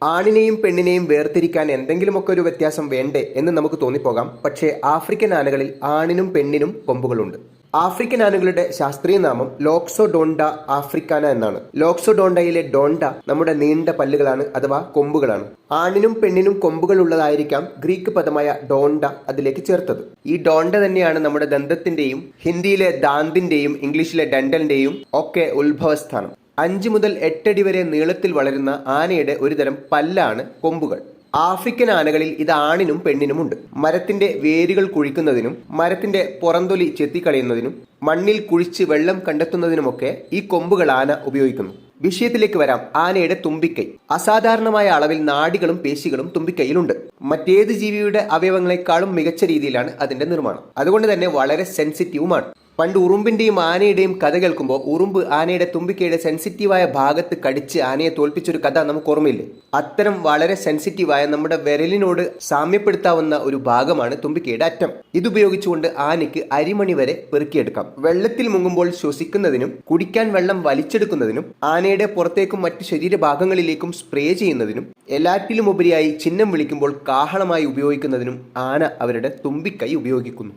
ആണിനെയും പെണ്ണിനെയും വേർതിരിക്കാൻ എന്തെങ്കിലുമൊക്കെ ഒരു വ്യത്യാസം വേണ്ടേ എന്ന് നമുക്ക് തോന്നിപ്പോകാം. പക്ഷേ ആഫ്രിക്കൻ ആനകളിൽ ആണിനും പെണ്ണിനും കൊമ്പുകളുണ്ട്. ആഫ്രിക്കൻ ആനകളുടെ ശാസ്ത്രീയ നാമം ലോക്സോഡോണ്ട ആഫ്രിക്കാന എന്നാണ്. ലോക്സോഡോണ്ടയിലെ ഡോണ്ട നമ്മുടെ നീണ്ട പല്ലുകളാണ് അഥവാ കൊമ്പുകളാണ്. ആണിനും പെണ്ണിനും കൊമ്പുകൾ ഉള്ളതായിരിക്കാം ഗ്രീക്ക് പദമായ ഡോണ്ട അതിലേക്ക് ചേർത്തത്. ഈ ഡോണ്ട തന്നെയാണ് നമ്മുടെ ദന്തത്തിന്റെയും ഹിന്ദിയിലെ ദാന്തിന്റെയും ഇംഗ്ലീഷിലെ ഡെന്റലിന്റെയും ഒക്കെ ഉത്ഭവസ്ഥാനം. 5 മുതൽ 8 അടി വരെ നീളത്തിൽ വളരുന്ന ആനയുടെ ഒരുതരം പല്ലാണ് കൊമ്പുകൾ. ആഫ്രിക്കൻ ആനകളിൽ ഇത് ആണിനും പെണ്ണിനുമുണ്ട്. മരത്തിന്റെ വേരുകൾ കുഴിക്കുന്നതിനും മരത്തിന്റെ പുറന്തൊലി ചെത്തിക്കളയുന്നതിനും മണ്ണിൽ കുഴിച്ച് വെള്ളം കണ്ടെത്തുന്നതിനുമൊക്കെ ഈ കൊമ്പുകൾ ആന ഉപയോഗിക്കുന്നു. വിഷയത്തിലേക്ക് വരാം. ആനയുടെ തുമ്പിക്കൈ. അസാധാരണമായ അളവിൽ നാഡികളും പേശികളും തുമ്പിക്കൈയിലുണ്ട്. മറ്റേത് ജീവിയുടെ അവയവങ്ങളെക്കാളും മികച്ച രീതിയിലാണ് അതിന്റെ നിർമ്മാണം. അതുകൊണ്ട് തന്നെ വളരെ സെൻസിറ്റീവുമാണ്. പണ്ട് ഉറുമ്പിന്റെയും ആനയുടെയും കഥ കേൾക്കുമ്പോൾ ഉറുമ്പ് ആനയുടെ തുമ്പിക്കൈയുടെ സെൻസിറ്റീവായ ഭാഗത്ത് കടിച്ച് ആനയെ തോൽപ്പിച്ചൊരു കഥ നമുക്ക് ഓർമ്മയില്ലേ? അത്തരം വളരെ സെൻസിറ്റീവായ നമ്മുടെ വിരലിനോട് സാമ്യപ്പെടുത്താവുന്ന ഒരു ഭാഗമാണ് തുമ്പിക്കൈയുടെ അറ്റം. ഇതുപയോഗിച്ചുകൊണ്ട് ആനയ്ക്ക് അരിമണി വരെ പെറുക്കിയെടുക്കാം. വെള്ളത്തിൽ മുങ്ങുമ്പോൾ ശ്വസിക്കുന്നതിനും കുടിക്കാൻ വെള്ളം വലിച്ചെടുക്കുന്നതിനും ആനയുടെ പുറത്തേക്കും മറ്റ് ശരീരഭാഗങ്ങളിലേക്കും സ്പ്രേ ചെയ്യുന്നതിനും എല്ലാറ്റിലുമുപരിയായി ചിഹ്നം വിളിക്കുമ്പോൾ കാഹളമായി ഉപയോഗിക്കുന്നതിനും ആന അവരുടെ തുമ്പിക്കൈ ഉപയോഗിക്കുന്നു.